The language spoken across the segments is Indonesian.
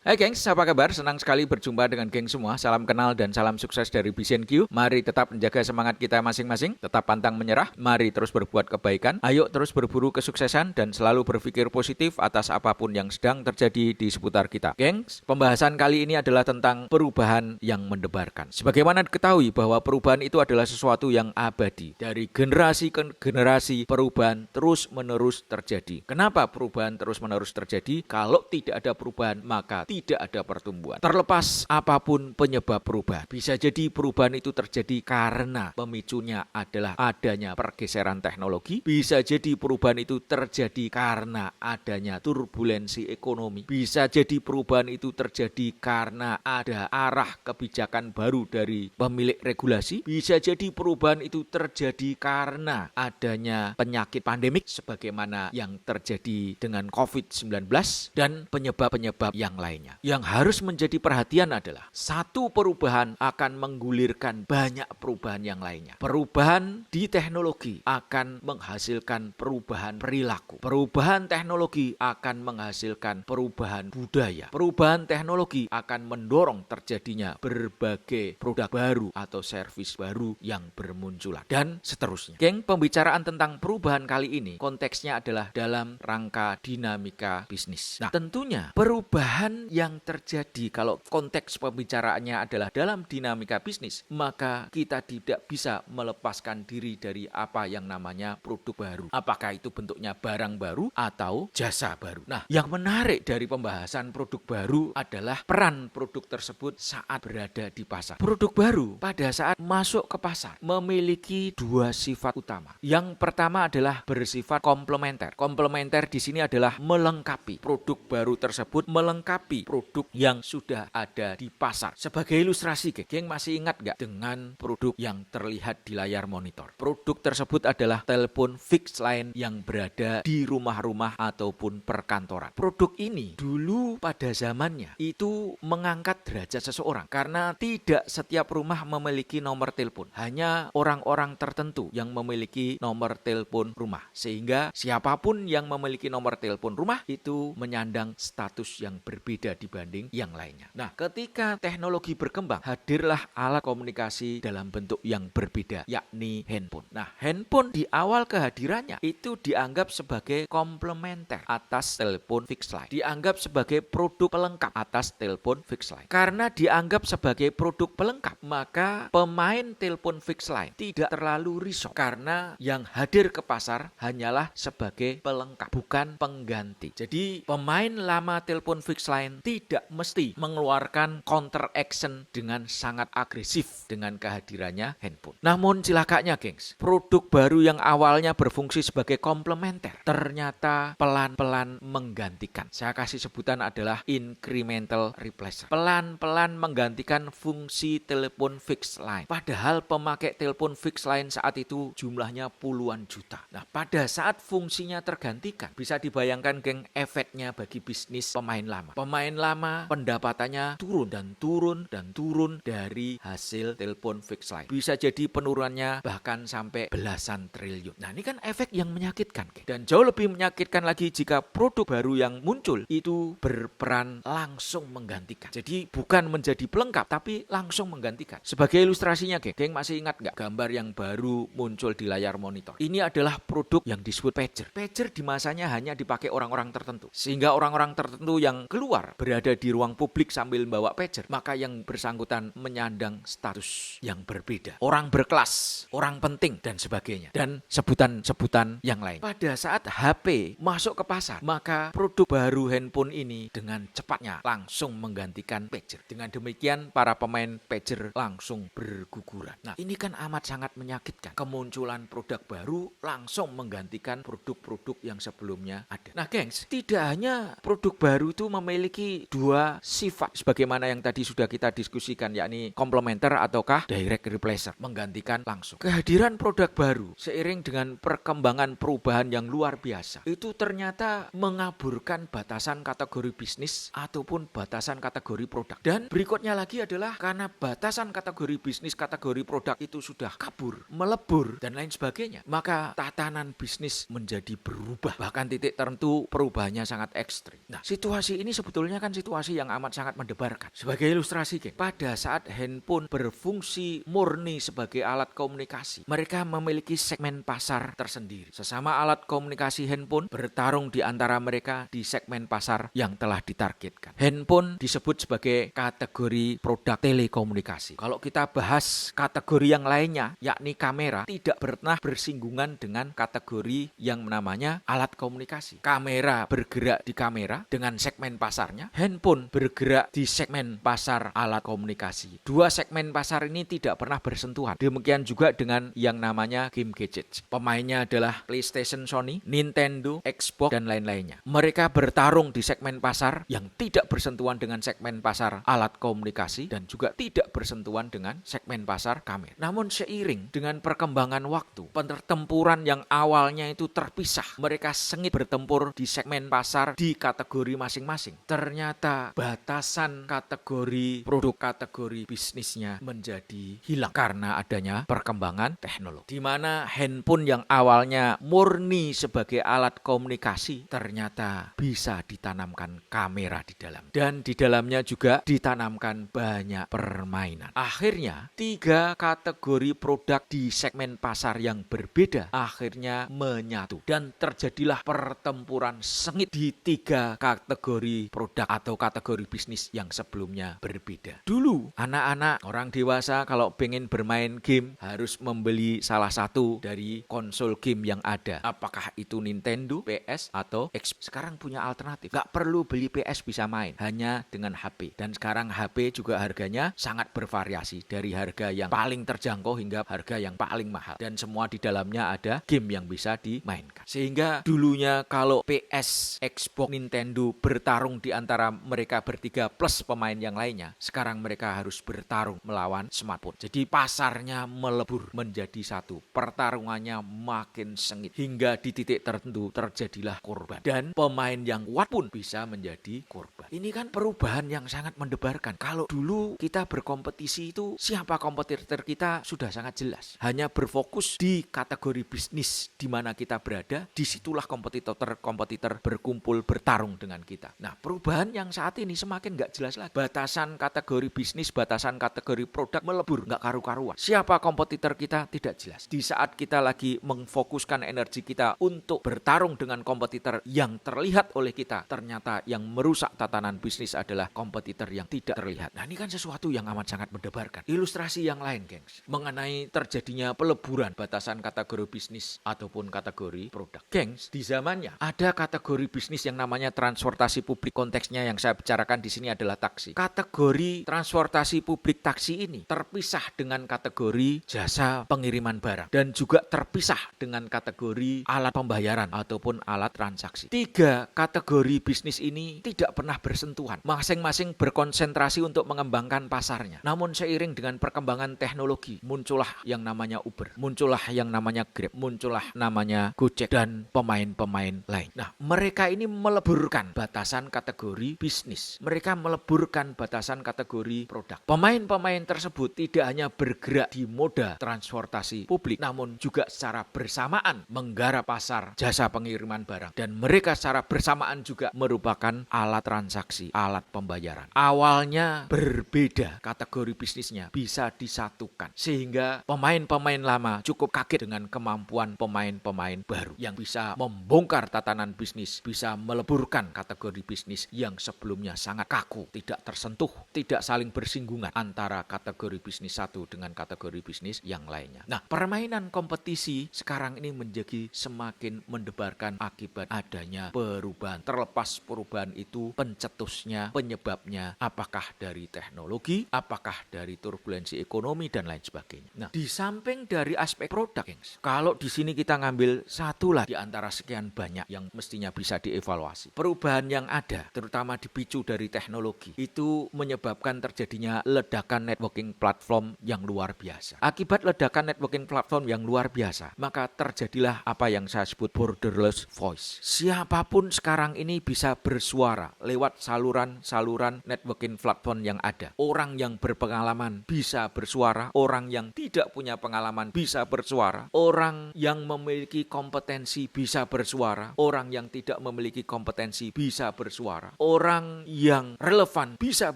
Hai gengs, apa kabar? Senang sekali berjumpa dengan geng semua. Salam kenal dan salam sukses dari BCNQ. Mari tetap menjaga semangat kita masing-masing, tetap pantang menyerah. Mari terus berbuat kebaikan. Ayo terus berburu kesuksesan dan selalu berpikir positif atas apapun yang sedang terjadi di seputar kita. Gengs, pembahasan kali ini adalah tentang perubahan yang mendebarkan. Sebagaimana diketahui bahwa perubahan itu adalah sesuatu yang abadi. Dari generasi ke generasi, perubahan terus-menerus terjadi. Kenapa perubahan terus-menerus terjadi? Kalau tidak ada perubahan, maka tidak ada pertumbuhan. Terlepas apapun penyebab perubahan. Bisa jadi perubahan itu terjadi karena pemicunya adalah adanya pergeseran teknologi. Bisa jadi perubahan itu terjadi karena adanya turbulensi ekonomi. Bisa jadi perubahan itu terjadi karena ada arah kebijakan baru dari pemilik regulasi. Bisa jadi perubahan itu terjadi karena adanya penyakit pandemik sebagaimana yang terjadi dengan COVID-19 dan penyebab-penyebab yang lainnya. Yang harus menjadi perhatian adalah satu perubahan akan menggulirkan banyak perubahan yang lainnya. Perubahan di teknologi akan menghasilkan perubahan perilaku. Perubahan teknologi akan menghasilkan perubahan budaya. Perubahan teknologi akan mendorong terjadinya berbagai produk baru atau servis baru yang bermunculan dan seterusnya. Geng, pembicaraan tentang perubahan kali ini konteksnya adalah dalam rangka dinamika bisnis. Nah, tentunya perubahan yang terjadi kalau konteks pembicaraannya adalah dalam dinamika bisnis, maka kita tidak bisa melepaskan diri dari apa yang namanya produk baru. Apakah itu bentuknya barang baru atau jasa baru. Nah, yang menarik dari pembahasan produk baru adalah peran produk tersebut saat berada di pasar. Produk baru pada saat masuk ke pasar memiliki dua sifat utama. Yang pertama adalah bersifat komplementer. Komplementer di sini adalah melengkapi. Produk baru tersebut melengkapi produk yang sudah ada di pasar. Sebagai ilustrasi, geng masih ingat gak dengan produk yang terlihat di layar monitor? Produk tersebut adalah telepon fixed line yang berada di rumah-rumah ataupun perkantoran. Produk ini dulu pada zamannya itu mengangkat derajat seseorang karena tidak setiap rumah memiliki nomor telepon. Hanya orang-orang tertentu yang memiliki nomor telepon rumah. Sehingga siapapun yang memiliki nomor telepon rumah itu menyandang status yang berbeda dibanding yang lainnya. Nah, ketika teknologi berkembang, hadirlah alat komunikasi dalam bentuk yang berbeda, yakni handphone. Nah, handphone di awal kehadirannya itu dianggap sebagai komplementer atas telepon fixed line. Dianggap sebagai produk pelengkap atas telepon fixed line. Karena dianggap sebagai produk pelengkap, maka pemain telepon fixed line tidak terlalu risau karena yang hadir ke pasar hanyalah sebagai pelengkap, bukan pengganti. Jadi, pemain lama telepon fixed line tidak mesti mengeluarkan counter action dengan sangat agresif dengan kehadirannya handphone. Namun celakanya, gengs, produk baru yang awalnya berfungsi sebagai komplementer ternyata pelan-pelan menggantikan. Saya kasih sebutan adalah incremental replacer. Pelan-pelan menggantikan fungsi telepon fixed line. Padahal pemakai telepon fixed line saat itu jumlahnya puluhan juta. Nah, pada saat fungsinya tergantikan, bisa dibayangkan, geng, efeknya bagi bisnis pemain lama. Pemain lama pendapatannya turun dan turun dan turun dari hasil telepon fixed line. Bisa jadi penurunannya bahkan sampai belasan triliun. Nah, ini kan efek yang menyakitkan, geng. Dan jauh lebih menyakitkan lagi jika produk baru yang muncul itu berperan langsung menggantikan. Jadi bukan menjadi pelengkap tapi langsung menggantikan. Sebagai ilustrasinya, geng masih ingat nggak gambar yang baru muncul di layar monitor? Ini adalah produk yang disebut pager. Pager di masanya hanya dipakai orang-orang tertentu. Sehingga orang-orang tertentu yang keluar berada di ruang publik sambil membawa pager, maka yang bersangkutan menyandang status yang berbeda. Orang berkelas, orang penting, dan sebagainya. Dan sebutan-sebutan yang lain. Pada saat HP masuk ke pasar, maka produk baru handphone ini dengan cepatnya langsung menggantikan pager. Dengan demikian, para pemain pager langsung berguguran. Nah, ini kan amat sangat menyakitkan. Kemunculan produk baru langsung menggantikan produk-produk yang sebelumnya ada. Nah, gengs, tidak hanya produk baru itu memiliki dua sifat sebagaimana yang tadi sudah kita diskusikan, yakni komplementer ataukah direct replacer, menggantikan langsung. Kehadiran produk baru seiring dengan perkembangan perubahan yang luar biasa itu ternyata mengaburkan batasan kategori bisnis ataupun batasan kategori produk. Dan berikutnya lagi adalah karena batasan kategori bisnis, kategori produk itu sudah kabur, melebur dan lain sebagainya, maka tatanan bisnis menjadi berubah. Bahkan titik tertentu perubahannya sangat ekstrim. Nah, situasi ini sebetulnya Sebetulnya kan situasi yang amat sangat mendebarkan. Sebagai ilustrasi, geng, pada saat handphone berfungsi murni sebagai alat komunikasi, mereka memiliki segmen pasar tersendiri. Sesama alat komunikasi handphone bertarung di antara mereka di segmen pasar yang telah ditargetkan. Handphone disebut sebagai kategori produk telekomunikasi. Kalau kita bahas kategori yang lainnya, yakni kamera, tidak pernah bersinggungan dengan kategori yang namanya alat komunikasi. Kamera bergerak di kamera dengan segmen pasarnya, handphone bergerak di segmen pasar alat komunikasi. Dua segmen pasar ini tidak pernah bersentuhan. Demikian juga dengan yang namanya game gadget. Pemainnya adalah PlayStation, Sony, Nintendo, Xbox, dan lain-lainnya. Mereka bertarung di segmen pasar yang tidak bersentuhan dengan segmen pasar alat komunikasi dan juga tidak bersentuhan dengan segmen pasar kamera. Namun seiring dengan perkembangan waktu, pertempuran yang awalnya itu terpisah, mereka sengit bertempur di segmen pasar di kategori masing-masing. Ternyata batasan kategori produk, kategori bisnisnya menjadi hilang karena adanya perkembangan teknologi. Di mana handphone yang awalnya murni sebagai alat komunikasi ternyata bisa ditanamkan kamera di dalam. Dan di dalamnya juga ditanamkan banyak permainan. Akhirnya 3 kategori produk di segmen pasar yang berbeda akhirnya menyatu dan terjadilah pertempuran sengit di 3 kategori produk atau kategori bisnis yang sebelumnya berbeda. Dulu anak-anak, orang dewasa kalau pengen bermain game harus membeli salah satu dari konsol game yang ada. Apakah itu Nintendo, PS, atau Xbox. Sekarang punya alternatif. Gak perlu beli PS bisa main, hanya dengan HP. Dan sekarang HP juga harganya sangat bervariasi. Dari harga yang paling terjangkau hingga harga yang paling mahal. Dan semua di dalamnya ada game yang bisa dimainkan. Sehingga dulunya kalau PS, Xbox, Nintendo bertarung di antara mereka bertiga plus pemain yang lainnya, sekarang mereka harus bertarung melawan smartphone. Jadi pasarnya melebur menjadi satu. Pertarungannya makin sengit. Hingga di titik tertentu terjadilah korban. Dan pemain yang kuat pun bisa menjadi korban. Ini kan perubahan yang sangat mendebarkan. Kalau dulu kita berkompetisi itu siapa kompetitor kita sudah sangat jelas. Hanya berfokus di kategori bisnis di mana kita berada, disitulah kompetitor berkumpul bertarung dengan kita. Nah, perubahan yang saat ini semakin gak jelas lagi. Batasan kategori bisnis, batasan kategori produk melebur, gak karu-karuan. Siapa kompetitor kita tidak jelas. Di saat kita lagi memfokuskan energi kita untuk bertarung dengan kompetitor yang terlihat oleh kita, ternyata yang merusak tatanan bisnis adalah kompetitor yang tidak terlihat. Nah, ini kan sesuatu yang amat sangat mendebarkan. Ilustrasi yang lain, gengs, mengenai terjadinya peleburan batasan kategori bisnis ataupun kategori produk. Gengs, di zamannya ada kategori bisnis yang namanya transportasi publik. Konteksnya yang saya bicarakan di sini adalah taksi. Kategori transportasi publik taksi ini terpisah dengan kategori jasa pengiriman barang dan juga terpisah dengan kategori alat pembayaran ataupun alat transaksi. 3 kategori bisnis ini tidak pernah bersentuhan. Masing-masing berkonsentrasi untuk mengembangkan pasarnya. Namun seiring dengan perkembangan teknologi, muncullah yang namanya Uber, muncullah yang namanya Grab, muncullah namanya Gojek dan pemain-pemain lain. Nah, mereka ini meleburkan batasan kategori bisnis. Mereka meleburkan batasan kategori produk. Pemain-pemain tersebut tidak hanya bergerak di moda transportasi publik, namun juga secara bersamaan menggarap pasar jasa pengiriman barang. Dan mereka secara bersamaan juga merupakan alat transaksi, alat pembayaran. Awalnya berbeda kategori bisnisnya, bisa disatukan. Sehingga pemain-pemain lama cukup kaget dengan kemampuan pemain-pemain baru yang bisa membongkar tatanan bisnis, bisa meleburkan kategori bisnis yang sebelumnya sangat kaku, tidak tersentuh, tidak saling bersinggungan antara kategori bisnis satu dengan kategori bisnis yang lainnya. Nah, permainan kompetisi sekarang ini menjadi semakin mendebarkan akibat adanya perubahan. Terlepas perubahan itu pencetusnya, penyebabnya apakah dari teknologi, apakah dari turbulensi ekonomi dan lain sebagainya. Nah, di samping dari aspek produk, gengs, kalau di sini kita ngambil satu lah di antara sekian banyak yang mestinya bisa dievaluasi. Perubahan yang ada, terutama dipicu dari teknologi, itu menyebabkan terjadinya ledakan networking platform yang luar biasa. Akibat ledakan networking platform yang luar biasa, maka terjadilah apa yang saya sebut borderless voice. Siapapun sekarang ini bisa bersuara lewat saluran-saluran networking platform yang ada. Orang yang berpengalaman bisa bersuara, orang yang tidak punya pengalaman bisa bersuara, orang yang memiliki kompetensi bisa bersuara, orang yang tidak memiliki kompetensi bisa bersuara. Orang yang relevan bisa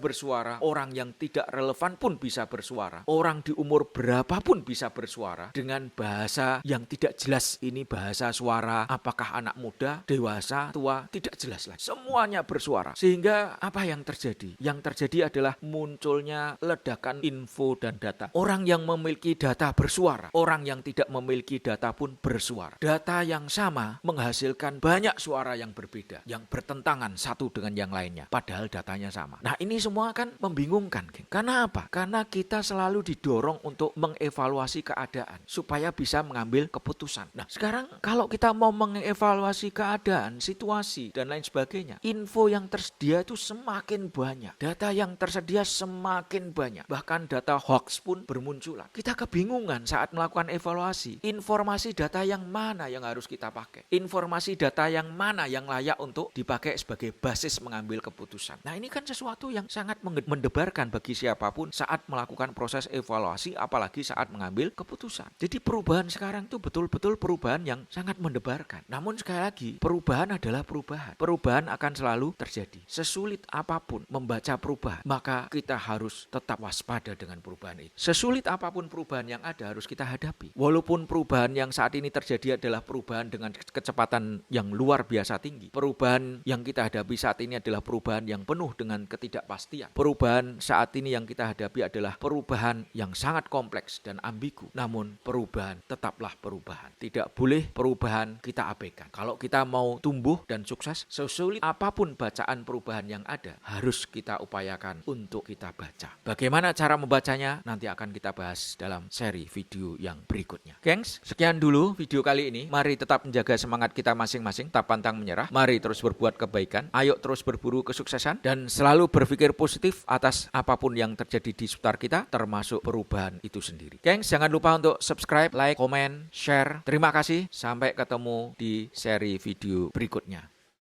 bersuara, orang yang tidak relevan pun bisa bersuara. Orang di umur berapapun bisa bersuara dengan bahasa yang tidak jelas. Ini bahasa suara apakah anak muda, dewasa, tua, tidak jelas lagi. Semuanya bersuara. Sehingga apa yang terjadi? Yang terjadi adalah munculnya ledakan info dan data. Orang yang memiliki data bersuara, orang yang tidak memiliki data pun bersuara. Data yang sama menghasilkan banyak suara yang berbeda, yang bertentangan satu dengan yang lainnya, padahal datanya sama. Nah, ini semua kan membingungkan, geng. Karena apa? Karena kita selalu didorong untuk mengevaluasi keadaan supaya bisa mengambil keputusan. Nah, sekarang kalau kita mau mengevaluasi keadaan, situasi, dan lain sebagainya, info yang tersedia itu semakin banyak, data yang tersedia semakin banyak, bahkan data hoax pun bermunculan. Kita kebingungan saat melakukan evaluasi. Informasi data yang mana yang harus kita pakai? Informasi data yang mana yang layak untuk dipakai sebagai basis mengambil keputusan? Nah, ini kan sesuatu yang sangat mendebarkan bagi siapapun saat melakukan proses evaluasi, apalagi saat mengambil keputusan. Jadi perubahan sekarang itu betul-betul perubahan yang sangat mendebarkan. Namun sekali lagi, perubahan adalah perubahan. Perubahan akan selalu terjadi. Sesulit apapun membaca perubahan, maka kita harus tetap waspada dengan perubahan itu. Sesulit apapun perubahan yang ada harus kita hadapi. Walaupun perubahan yang saat ini terjadi adalah perubahan dengan kecepatan yang luar biasa tinggi. Perubahan yang kita hadapi saat ini adalah perubahan yang penuh dengan ketidakpastian. Perubahan saat ini yang kita hadapi adalah perubahan yang sangat kompleks dan ambigu. Namun perubahan tetaplah perubahan. Tidak boleh perubahan kita abaikan. Kalau kita mau tumbuh dan sukses, sesulit apapun bacaan perubahan yang ada, harus kita upayakan untuk kita baca. Bagaimana cara membacanya? Nanti akan kita bahas dalam seri video yang berikutnya. Gengs, sekian dulu video kali ini. Mari tetap menjaga semangat kita masing-masing, tak pantang menyerah. Mari terus berbuat kebaikan. Ayo terus berburu kesuksesan dan selalu berpikir positif atas apapun yang terjadi di sekitar kita, termasuk perubahan itu sendiri. Gengs, jangan lupa untuk subscribe, like, komen, share. Terima kasih. Sampai ketemu di seri video berikutnya.